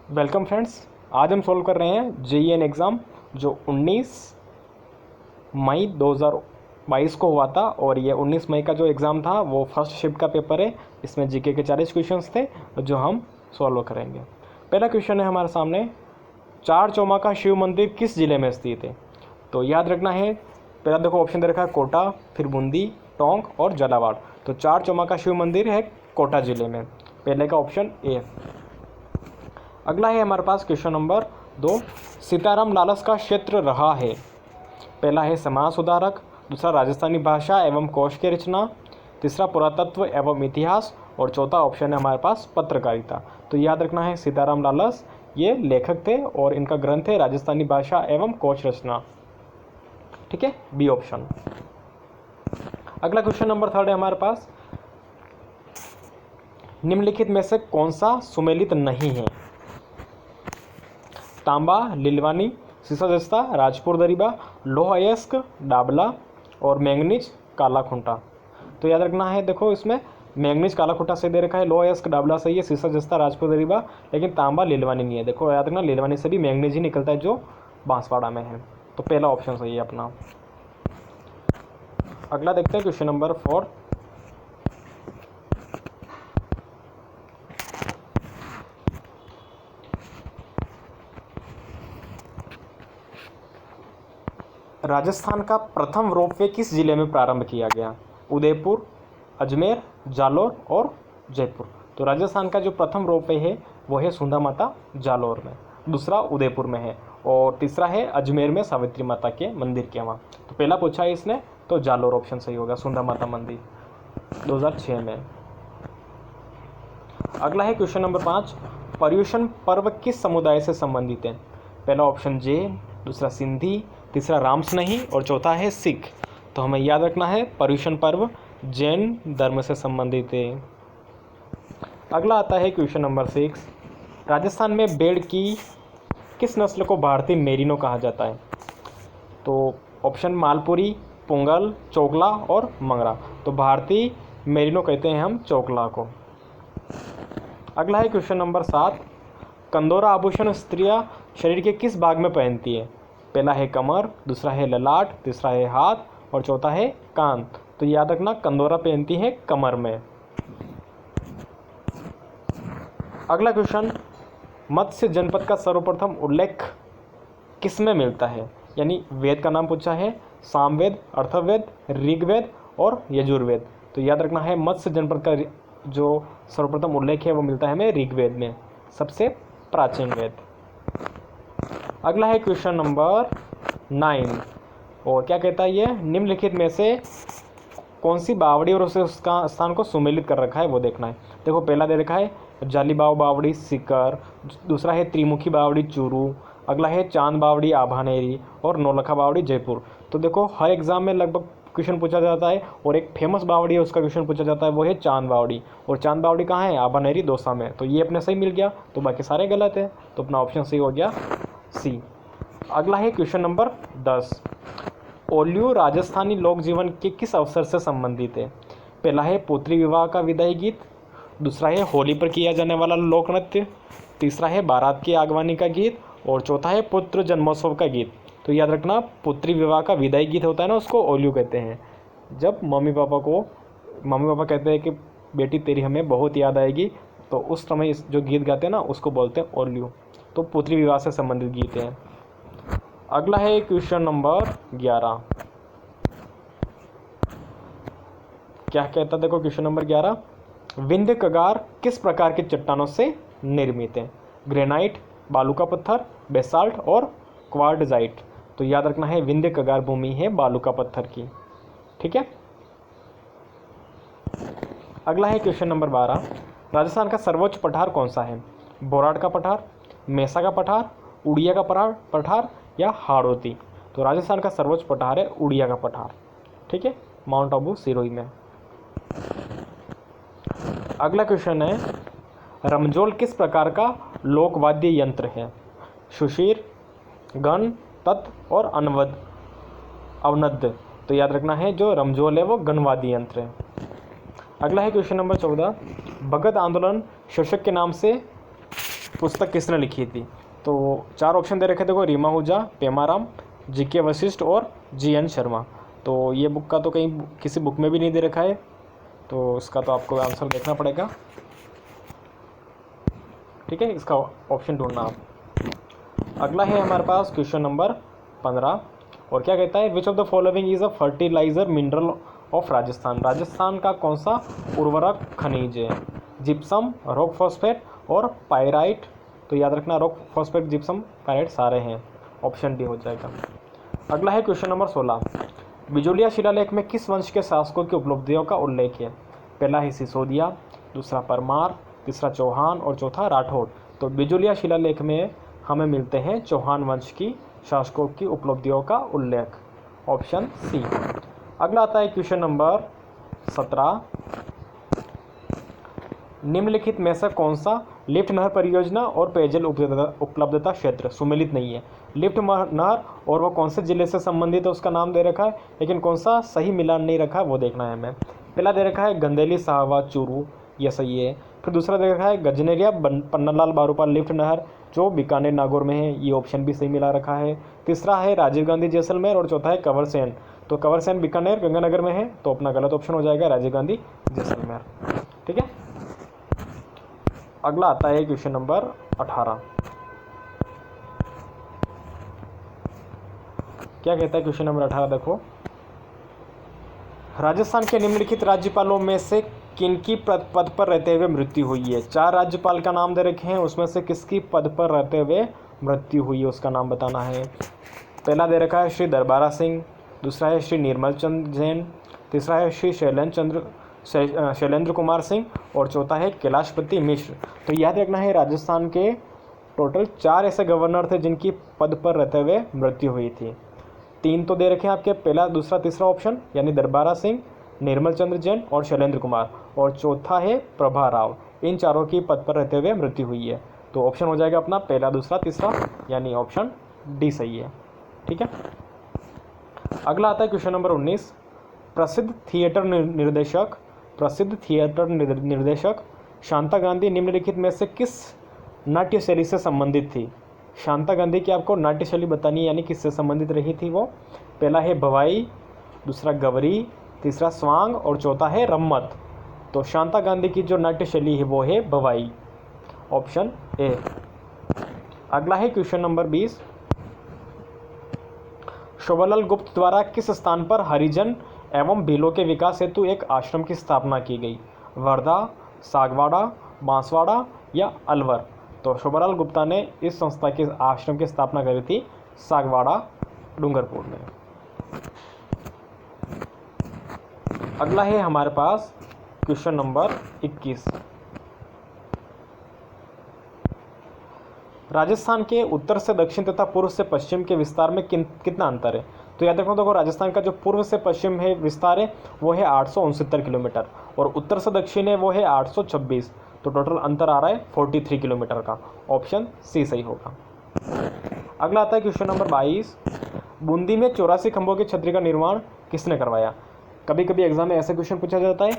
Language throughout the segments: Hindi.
Welcome friends. आज हम सॉल्व कर रहे हैं जेईएन एग्ज़ाम जो 19 मई 2022 को हुआ था। और ये 19 मई का जो एग्ज़ाम था वो फर्स्ट शिफ्ट का पेपर है। इसमें जीके के 40 क्वेश्चंस थे जो हम सॉल्व करेंगे। पहला क्वेश्चन है हमारे सामने, चार चौमा का शिव मंदिर किस जिले में स्थित है? तो याद रखना है, पहला देखो ऑप्शन दे रखा है कोटा, फिर बूंदी, टोंक और झालावाड़। तो चार चौमा का शिव मंदिर है कोटा जिले में, पहले का ऑप्शन ए। अगला है हमारे पास क्वेश्चन नंबर 2, सीताराम लालस का क्षेत्र रहा है। पहला है समाज सुधारक, दूसरा राजस्थानी भाषा एवं कोश की रचना, तीसरा पुरातत्व एवं इतिहास और चौथा ऑप्शन है हमारे पास पत्रकारिता। तो याद रखना है सीताराम लालस ये लेखक थे और इनका ग्रंथ है राजस्थानी भाषा एवं कोश रचना। ठीक है, बी ऑप्शन। अगला क्वेश्चन नंबर 3 है हमारे पास, निम्नलिखित में से कौन सा सुमेलित नहीं है? तांबा, लिलवानी, सीसा जस्ता, राजपुर दरीबा, लोह अयस्क, डाबला और मैंगनीज काला खूंटा। तो याद रखना है, देखो इसमें मैंगनीज काला खूंटा सही दे रखा है, लोह अयस्क डाबला सही है, सीसा जस्ता राजपुर दरीबा, लेकिन तांबा लिलवानी नहीं है। देखो याद रखना, लिलवानी से भी मैंगनीज ही निकलता है जो बांसवाड़ा में है। तो पहला ऑप्शन सही है अपना। अगला देखते हैं क्वेश्चन नंबर 4, राजस्थान का प्रथम रोपवे किस जिले में प्रारंभ किया गया? उदयपुर, अजमेर, जालोर और जयपुर। तो राजस्थान का जो प्रथम रोपवे है वो है सुंधा माता जालोर में, दूसरा उदयपुर में है और तीसरा है अजमेर में सावित्री माता के मंदिर के वहाँ। तो पहला पूछा है इसने, तो जालोर ऑप्शन सही होगा, सुंधा माता मंदिर 2006 में। अगला है क्वेश्चन नंबर 5, पर्युषण पर्व किस समुदाय से संबंधित है? पहला ऑप्शन जैन, दूसरा सिंधी, तीसरा रामस्नेही और चौथा है सिख। तो हमें याद रखना है पर्युषण पर्व जैन धर्म से संबंधित है। अगला आता है क्वेश्चन नंबर 6, राजस्थान में भेड़ की किस नस्ल को भारतीय मेरिनो कहा जाता है? तो ऑप्शन मालपुरी, पुंगल, चोकला और मंगरा। तो भारतीय मेरिनो कहते हैं हम चोकला को। अगला है क्वेश्चन नंबर 7, कंदोरा आभूषण स्त्रियां शरीर के किस भाग में पहनती है? पहला है कमर, दूसरा है ललाट, तीसरा है हाथ और चौथा है कान। तो याद रखना कंदोरा पहनती है कमर में। अगला क्वेश्चन, मत्स्य जनपद का सर्वप्रथम उल्लेख किस में मिलता है? यानी वेद का नाम पूछा है, सामवेद, अर्थवेद, ऋग्वेद और यजुर्वेद। तो याद रखना है मत्स्य जनपद का जो सर्वप्रथम उल्लेख है वो मिलता है हमें ऋग्वेद में, सबसे प्राचीन वेद। अगला है क्वेश्चन नंबर 9 और क्या कहता है ये, निम्नलिखित में से कौन सी बावड़ी और उसे उसका स्थान को सुमेलित कर रखा है वो देखना है। देखो पहला दे रखा है जालीबाव बावड़ी सीकर, दूसरा है त्रिमुखी बावड़ी चूरू, अगला है चांद बावड़ी आभानेरी और नौलखा बावड़ी जयपुर। तो देखो हर एग्जाम में लगभग क्वेश्चन पूछा जाता है और एक फेमस बावड़ी है उसका क्वेश्चन पूछा जाता है, वो है चांद बावड़ी। और चांद बावड़ी कहाँ है? आभानेरी दौसा में। तो ये अपने सही मिल गया, तो बाकी सारे गलत है, तो अपना ऑप्शन सही हो गया सी। अगला है क्वेश्चन नंबर 10, ओलियो राजस्थानी लोक जीवन के किस अवसर से संबंधित है? पहला है पुत्री विवाह का विदाई गीत, दूसरा है होली पर किया जाने वाला लोक नृत्य, तीसरा है बारात की आगवानी का गीत और चौथा है पुत्र जन्मोत्सव का गीत। तो याद रखना पुत्री विवाह का विदाई गीत होता है ना, उसको ओलियो कहते हैं। जब मम्मी पापा कहते हैं कि बेटी तेरी हमें बहुत याद आएगी, तो उस समय जो गीत गाते हैं ना उसको बोलते हैं ओलियो। तो पुत्री विवाह से संबंधित गीत हैं। अगला है क्वेश्चन नंबर 11, क्या कहता देखो क्वेश्चन नंबर 11, विंध्य कगार किस प्रकार की चट्टानों से निर्मित है? ग्रेनाइट, बालू का पत्थर, बेसाल्ट और क्वार्टजाइट। तो याद रखना है विंध्य कगार भूमि है बालू का पत्थर की। ठीक है। अगला है क्वेश्चन नंबर 12, राजस्थान का सर्वोच्च पठार कौन सा है? बोराट का पठार, मेसा का पठार, उड़िया का पठार या हाड़ौती। तो राजस्थान का सर्वोच्च पठार है उड़िया का पठार। ठीक है, माउंट आबू सिरोही में। अगला क्वेश्चन है, रमजोल किस प्रकार का लोकवाद्य यंत्र है? सुशीर, गण, तत् और अवनद। तो याद रखना है जो रमजोल है वो गणवाद्य यंत्र है। अगला है क्वेश्चन नंबर 14, भगत आंदोलन शीर्षक के नाम से पुस्तक किसने लिखी थी? तो 4 ऑप्शन दे रखे थे को, रीमा आहूजा, पेमाराम, जीके वशिष्ठ और जीएन शर्मा। तो ये बुक का तो कहीं किसी बुक में भी नहीं दे रखा है, तो इसका तो आपको आंसर देखना पड़ेगा। ठीक है, इसका ऑप्शन ढूंढना आप। अगला है हमारे पास क्वेश्चन नंबर 15, और क्या कहता है, which of the following is a fertiliser mineral of Rajasthan? Rajasthan का कौन सा उर्वरक खनिज है? जिप्सम, रॉक फॉस्फेट और पायराइट। तो याद रखना, रॉक फॉस्फेट, जिप्सम, पायराइट सारे हैं, ऑप्शन डी हो जाएगा। अगला है क्वेश्चन नंबर 16, बिजोलिया शिलालेख में किस वंश के शासकों की उपलब्धियों का उल्लेख है? पहला है सिसोदिया, दूसरा परमार, तीसरा चौहान और चौथा राठौड़। तो बिजोलिया शिलालेख में हमें मिलते हैं चौहान वंश की शासकों की उपलब्धियों का उल्लेख, ऑप्शन सी। अगला आता है क्वेश्चन नंबर 17, निम्नलिखित में से कौन सा लिफ्ट नहर परियोजना और पेयजल उपलब्धता क्षेत्र सुमेलित नहीं है? लिफ्ट नहर और वो कौन से जिले से संबंधित है उसका नाम दे रखा है, लेकिन कौन सा सही मिलान नहीं रखा है वो देखना है हमें। पहला दे रखा है गंदेली साहवा चूरू, ये सही है। फिर दूसरा दे रखा है गजनेरिया पन्नालाल बारूपाल लिफ्ट नहर जो बीकानेर नागौर में है, ये ऑप्शन भी सही मिला रखा है। तीसरा है राजीव गांधी जैसलमेर और चौथा है कंवरसेन। तो कंवरसेन बीकानेर गंगानगर में है, तो अपना गलत ऑप्शन हो जाएगा राजीव गांधी जैसलमेर। ठीक है, अगला आता है क्वेश्चन नंबर 18। क्या कहता है क्वेश्चन नंबर 18, देखो, राजस्थान के निम्नलिखित राज्यपालों में से किनकी पद पर रहते हुए मृत्यु हुई है? 4 राज्यपाल का नाम दे रखे हैं, उसमें से किसकी पद पर रहते हुए मृत्यु हुई है उसका नाम बताना है। पहला दे रखा है श्री दरबारा सिंह, दूसरा है श्री निर्मल चंद जैन, तीसरा है श्री शैलेंद्र कुमार सिंह और चौथा है कैलाशपति मिश्र। तो याद रखना है, राजस्थान के टोटल 4 ऐसे गवर्नर थे जिनकी पद पर रहते हुए मृत्यु हुई थी। 3 तो दे रखे हैं आपके, पहला दूसरा तीसरा ऑप्शन, यानी दरबारा सिंह, निर्मल चंद्र जैन और शैलेंद्र कुमार, और चौथा है प्रभा राव। इन चारों की पद पर रहते हुए मृत्यु हुई है, तो ऑप्शन हो जाएगा अपना पहला दूसरा तीसरा, यानी ऑप्शन डी सही है। ठीक है, अगला आता है क्वेश्चन नंबर 19, प्रसिद्ध थिएटर निर्देशक शांता गांधी निम्नलिखित में से किस नाट्य शैली से संबंधित थी? शांता गांधी की आपको नाट्य शैली बतानी है, यानी किससे संबंधित रही थी वो। पहला है भवाई, दूसरा गवरी, तीसरा स्वांग और चौथा है रम्मत। तो शांता गांधी की जो नाट्य शैली है वो है भवाई, ऑप्शन ए। अगला है क्वेश्चन नंबर 20, शोभालाल गुप्त द्वारा किस स्थान पर हरिजन एवं भीलों के विकास हेतु एक आश्रम की स्थापना की गई? वर्धा, सागवाड़ा, बांसवाड़ा या अलवर? तो शोभालाल गुप्ता ने इस संस्था के आश्रम की स्थापना करी थी सागवाड़ा डूंगरपुर में। अगला है हमारे पास क्वेश्चन नंबर 21, राजस्थान के उत्तर से दक्षिण तथा पूर्व से पश्चिम के विस्तार में कितना अंतर है? तो याद रखना, देखो राजस्थान का जो पूर्व से पश्चिम है विस्तार है वो है 869 किलोमीटर और उत्तर से दक्षिण है वो है 826। तो टोटल अंतर आ रहा है 43 किलोमीटर का, ऑप्शन सी सही होगा। अगला आता है क्वेश्चन नंबर 22, बूंदी में 84 खंभों की छतरी का निर्माण किसने करवाया? कभी कभी एग्जाम में ऐसे क्वेश्चन पूछा जाता है,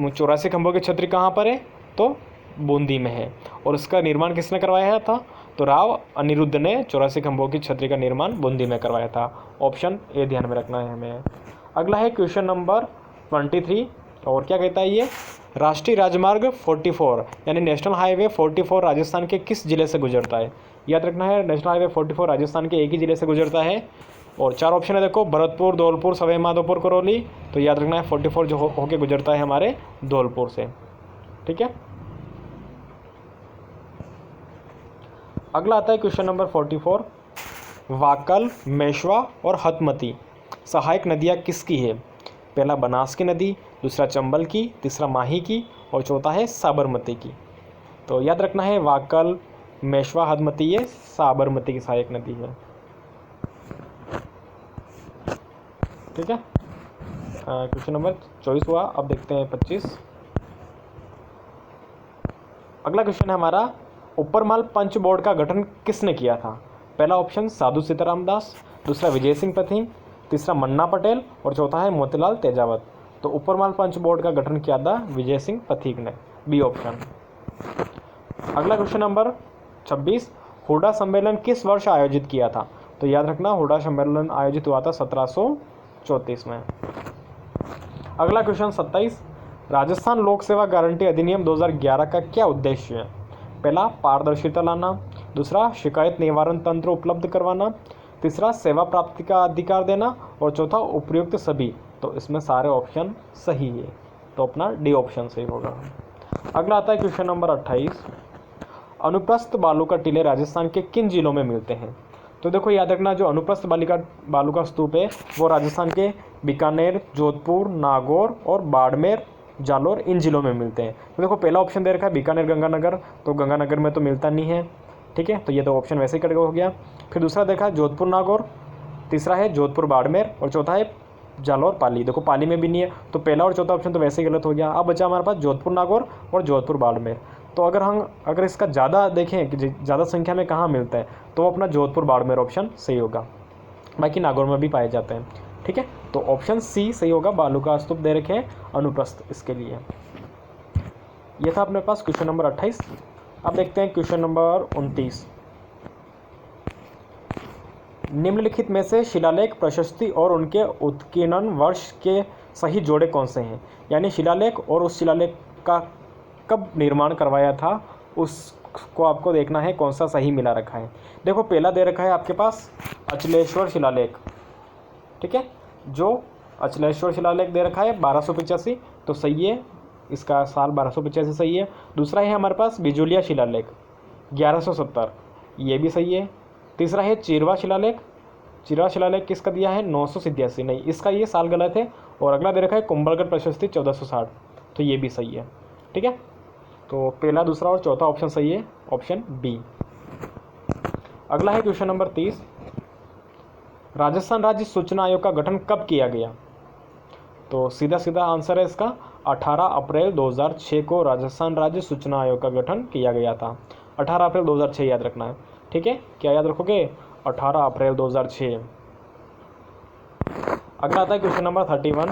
84 खंभों की छतरी कहाँ पर है? तो बूंदी में है, और इसका निर्माण किसने करवाया था? तो राव अनिरुद्ध ने 84 खंभों की छतरी का निर्माण बूंदी में करवाया था, ऑप्शन ए ध्यान में रखना है हमें। अगला है क्वेश्चन नंबर 23, और क्या कहता है ये, राष्ट्रीय राजमार्ग 44 यानी नेशनल हाईवे 44 राजस्थान के किस जिले से गुजरता है? याद रखना है, नेशनल हाईवे 44 राजस्थान के एक ही जिले से गुजरता है, और 4 ऑप्शन है देखो, भरतपुर, धौलपुर, सवाई माधोपुर, करौली। तो याद रखना है 44 जो होके गुजरता है हमारे धौलपुर से। ठीक है, अगला आता है क्वेश्चन नंबर 44, वाकल, मेशवा और हतमती सहायक नदियाँ किसकी है? पहला बनास की नदी, दूसरा चंबल की, तीसरा माही की और चौथा है साबरमती की। तो याद रखना है, वाकल, मेशवा, हतमती ये साबरमती की सहायक नदी है। ठीक है, क्वेश्चन नंबर 24 हुआ, अब देखते हैं 25। अगला क्वेश्चन है हमारा, ऊपरमाल पंच बोर्ड का गठन किसने किया था? पहला ऑप्शन साधु सीताराम दास, दूसरा विजय सिंह पथिक, तीसरा मन्ना पटेल और चौथा है मोतीलाल तेजावत। तो ऊपरमाल पंच बोर्ड का गठन किया था विजय सिंह पथिक ने, बी ऑप्शन। अगला क्वेश्चन नंबर 26 हुडा सम्मेलन किस वर्ष आयोजित किया था? तो याद रखना हुडा सम्मेलन आयोजित हुआ था 1734 में। अगला क्वेश्चन 27, राजस्थान लोक सेवा गारंटी अधिनियम 2011 का क्या उद्देश्य है? पहला, पारदर्शिता लाना। दूसरा, शिकायत निवारण तंत्र उपलब्ध करवाना। तीसरा, सेवा प्राप्ति का अधिकार देना। और चौथा, उपयुक्त सभी। तो इसमें सारे ऑप्शन सही है, तो अपना डी ऑप्शन सही होगा। अगला आता है क्वेश्चन नंबर 28, अनुप्रस्थ बालू का टीले राजस्थान के किन जिलों में मिलते हैं? तो देखो याद रखना, जो अनुप्रस्थ बालू का स्तूप है वो राजस्थान के बीकानेर, जोधपुर, नागौर और बाड़मेर, जालोर इन जिलों में मिलते हैं। तो देखो पहला ऑप्शन दे रखा है बीकानेर गंगानगर, तो गंगानगर में तो मिलता नहीं है, ठीक है, तो ये तो ऑप्शन वैसे ही कट हो गया। फिर दूसरा देखा जोधपुर नागौर, तीसरा है जोधपुर बाड़मेर और चौथा है जालोर पाली। देखो पाली में भी नहीं है, तो पहला और चौथा ऑप्शन तो वैसे ही गलत हो गया। अब बचा हमारे पास जोधपुर नागौर और जोधपुर बाड़मेर। तो अगर इसका ज़्यादा देखें कि ज़्यादा संख्या में कहाँ मिलता है, तो अपना जोधपुर बाड़मेर ऑप्शन सही होगा। बाकी नागौर में भी पाए जाते हैं, ठीक है, तो ऑप्शन सी सही होगा। बालू का स्तूप दे रखे हैं अनुप्रस्थ इसके लिए। यह था अपने पास क्वेश्चन नंबर 28। अब देखते हैं क्वेश्चन नंबर 29, निम्नलिखित में से शिलालेख, प्रशस्ति और उनके उत्कीर्णन वर्ष के सही जोड़े कौन से हैं? यानी शिलालेख और उस शिलालेख का कब निर्माण करवाया था उसको आपको देखना है कौन सा सही मिला रखा है। देखो पहला दे रखा है आपके पास अचलेश्वर शिलालेख, ठीक है, जो अचलेश्वर शिलालेख दे रखा है 1285, तो सही है, इसका साल 1285 सही है। दूसरा है हमारे पास बिजुलिया शिलालेख 1170, ये भी सही है। तीसरा है चिरवा शिलालेख, चिरवा शिलालेख किसका दिया है 987, नहीं इसका ये साल गलत है। और अगला दे रखा है कुंभलगढ़ प्रशस्ति 1460, तो ये भी सही है, ठीक है, तो पहला, दूसरा और चौथा ऑप्शन सही है, ऑप्शन बी। अगला है क्वेश्चन नंबर 30, राजस्थान राज्य सूचना आयोग का गठन कब किया गया? तो सीधा सीधा आंसर है इसका 18 अप्रैल 2006 को राजस्थान राज्य सूचना आयोग का गठन किया गया था। 18 अप्रैल 2006 याद रखना है, ठीक है, क्या याद रखोगे 18 अप्रैल 2006। अगला आता है क्वेश्चन नंबर 31,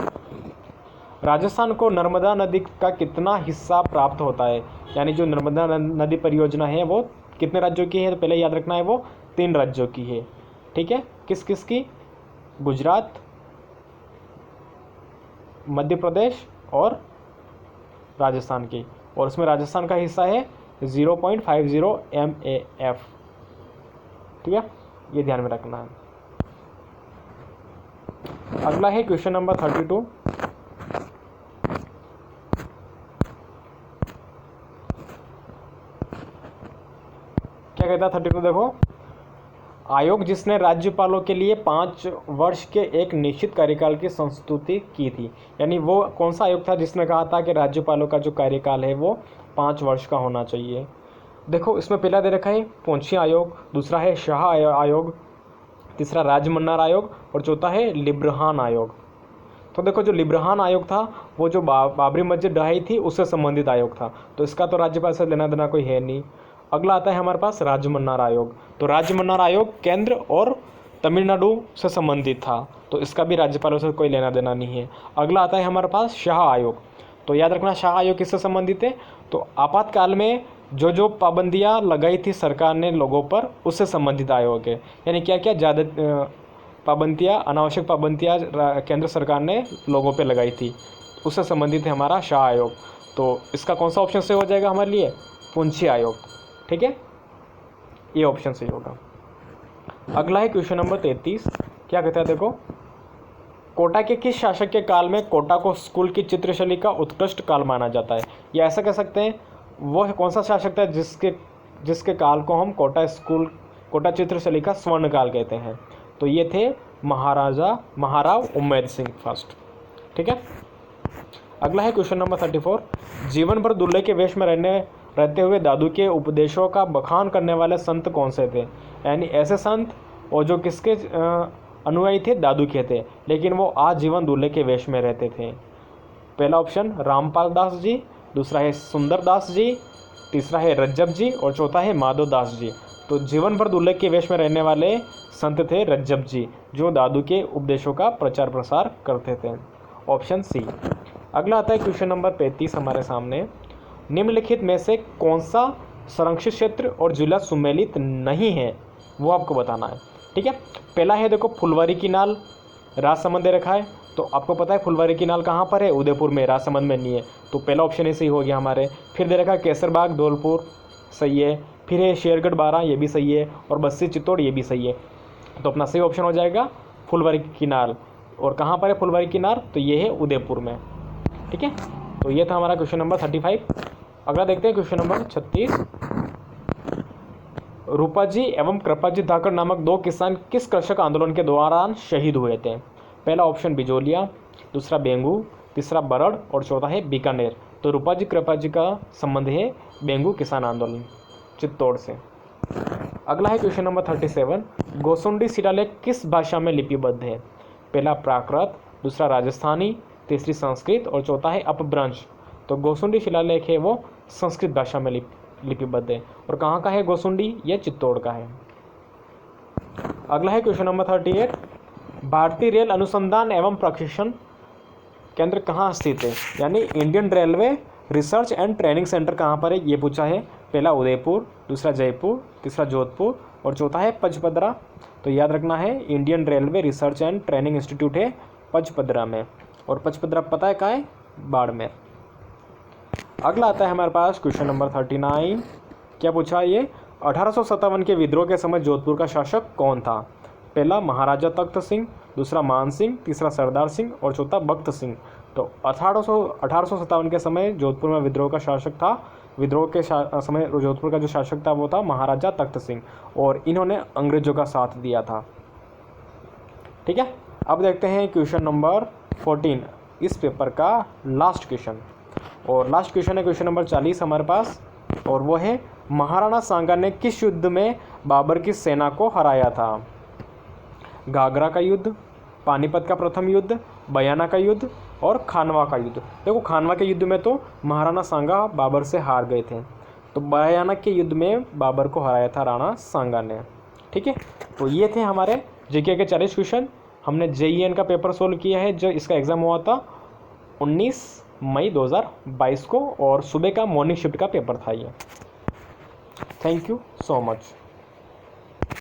राजस्थान को नर्मदा नदी का कितना हिस्सा प्राप्त होता है? यानी जो नर्मदा नदी परियोजना है वो कितने राज्यों की है? तो पहले याद रखना है वो 3 राज्यों की है, ठीक है, किस किस की? गुजरात, मध्य प्रदेश और राजस्थान की। और उसमें राजस्थान का हिस्सा है 0.50 MAF, ठीक है, ये ध्यान में रखना है। अगला है क्वेश्चन नंबर 32, क्या कहता है 32, देखो, आयोग जिसने राज्यपालों के लिए 5 वर्ष के एक निश्चित कार्यकाल की संस्तुति की थी। यानी वो कौन सा आयोग था जिसने कहा था कि राज्यपालों का जो कार्यकाल है वो 5 वर्ष का होना चाहिए? देखो इसमें पहला दे रखा है पोंछी आयोग, दूसरा है शाह आयोग, तीसरा राजमन्नार आयोग और चौथा है लिब्रहान आयोग। तो देखो जो लिब्रहान आयोग था वो जो बाबरी मस्जिद ढहाई थी उससे संबंधित आयोग था, तो इसका तो राज्यपाल से लेना देना कोई है नहीं। अगला आता है हमारे पास राजमन्नार आयोग, तो राजमन्नार आयोग केंद्र और तमिलनाडु से संबंधित था, तो इसका भी राज्यपालों से कोई लेना देना नहीं है। अगला आता है हमारे पास शाह आयोग, तो याद रखना शाह आयोग किससे संबंधित है? तो आपातकाल में जो पाबंदियां लगाई थी सरकार ने लोगों पर उससे संबंधित आयोग है। यानी क्या क्या ज़्यादा पाबंदियाँ, अनावश्यक पाबंदियाँ केंद्र सरकार ने लोगों पे लगाई थी, उससे संबंधित है हमारा शाह आयोग। तो इसका कौन सा ऑप्शन सही हो जाएगा हमारे लिए? पुंछी आयोग, ठीक है, ये ऑप्शन सही होगा। अगला है क्वेश्चन नंबर 33, क्या कहता है देखो, कोटा के किस शासक के काल में कोटा को स्कूल की चित्रशैली का उत्कृष्ट काल माना जाता है? या ऐसा कह सकते हैं वो कौन सा शासक था जिसके काल को हम कोटा चित्रशैली का स्वर्ण काल कहते हैं? तो ये थे महाराव उम्मेद सिंह फर्स्ट, ठीक है। अगला है क्वेश्चन नंबर 34, जीवन भर दूल्हे के वेश में रहते हुए दादू के उपदेशों का बखान करने वाले संत कौन से थे? यानी ऐसे संत और जो किसके अनुयायी थे? दादू के थे, लेकिन वो आजीवन दूल्हे के वेश में रहते थे। पहला ऑप्शन रामपाल दास जी, दूसरा है सुंदर दास जी, तीसरा है रज्जब जी और चौथा है माधव दास जी। तो जीवन भर दूल्हे के वेश में रहने वाले संत थे रज्जब जी, जो दादू के उपदेशों का प्रचार प्रसार करते थे, ऑप्शन सी। अगला आता है क्वेश्चन नंबर 35 हमारे सामने, निम्नलिखित में से कौन सा संरक्षित क्षेत्र और जिला सुमेलित नहीं है वो आपको बताना है। ठीक है, पहला है देखो फुलवारी की नाल, राजसमंद दे रखा है, तो आपको पता है फुलवारी की नाल कहाँ पर है, उदयपुर में, राजसमंद में नहीं है, तो पहला ऑप्शन ऐसे ही हो गया हमारे। फिर दे रखा है केसरबाग धौलपुर, सही है। फिर है शेरगढ़ बारा, ये भी सही है। और बस्सी चित्तौड़, ये भी सही है। तो अपना सही ऑप्शन हो जाएगा फुलवारी की नाल। और कहाँ पर है फुलवारी की नाल, तो ये है उदयपुर में। ठीक है, तो ये था हमारा क्वेश्चन नंबर 35। अगला देखते हैं क्वेश्चन नंबर 36। रूपाजी एवं कृपाजी धाकड़ नामक दो किसान किस कृषक आंदोलन के दौरान शहीद हुए थे? पहला ऑप्शन बिजोलिया, दूसरा बेंगू, तीसरा बरड़ और चौथा है बीकानेर। तो रूपाजी कृपाजी का संबंध है बेंगू किसान आंदोलन चित्तौड़ से। अगला है क्वेश्चन नंबर 37। गोसुंडी शिलालेख किस भाषा में लिपिबद्ध है? पहला प्राकृत, दूसरा राजस्थानी, तीसरी संस्कृत और चौथा है अपभ्रंश। तो गोसुंडी शिलालेख है वो संस्कृत भाषा में लिपिबद्ध है। और कहाँ का है गोसुंडी? ये चित्तौड़ का है। अगला है क्वेश्चन नंबर 38। भारतीय रेल अनुसंधान एवं प्रशिक्षण केंद्र कहाँ स्थित है? यानी Indian railway research and training centre कहाँ पर है, ये पूछा है। पहला उदयपुर, दूसरा जयपुर, तीसरा जोधपुर और चौथा है पचपदरा। तो याद रखना है Indian railway research and training institute है पचपदरा में। और पचपदरा पता है कहाँ है? बाड़मेर। अगला आता है हमारे पास क्वेश्चन नंबर 39। क्या पूछा ये? 1857 के विद्रोह के समय जोधपुर का शासक कौन था? पहला महाराजा तख्त सिंह, दूसरा मान सिंह, तीसरा सरदार सिंह और चौथा बख्त सिंह। तो 1857 के समय जोधपुर में विद्रोह का शासक था। विद्रोह के समय जोधपुर का जो शासक था वो था महाराजा तख्त सिंह, और इन्होंने अंग्रेजों का साथ दिया था। ठीक है, अब देखते हैं क्वेश्चन नंबर 14, इस पेपर का लास्ट क्वेश्चन। और लास्ट क्वेश्चन है क्वेश्चन नंबर 40 हमारे पास, और वो है महाराणा सांगा ने किस युद्ध में बाबर की सेना को हराया था? घाघरा का युद्ध, पानीपत का प्रथम युद्ध, बयाना का युद्ध और खानवा का युद्ध। देखो खानवा के युद्ध में तो महाराणा सांगा बाबर से हार गए थे, तो बयाना के युद्ध में बाबर को हराया था राणा सांगा ने। ठीक है, तो ये थे हमारे जीके के 40 क्वेश्चन। हमने JEN का पेपर सोल्व किया है, जो इसका एग्ज़ाम हुआ था 19 मई 2022 को, और सुबह का मॉर्निंग शिफ्ट का पेपर था ये। Thank you so much.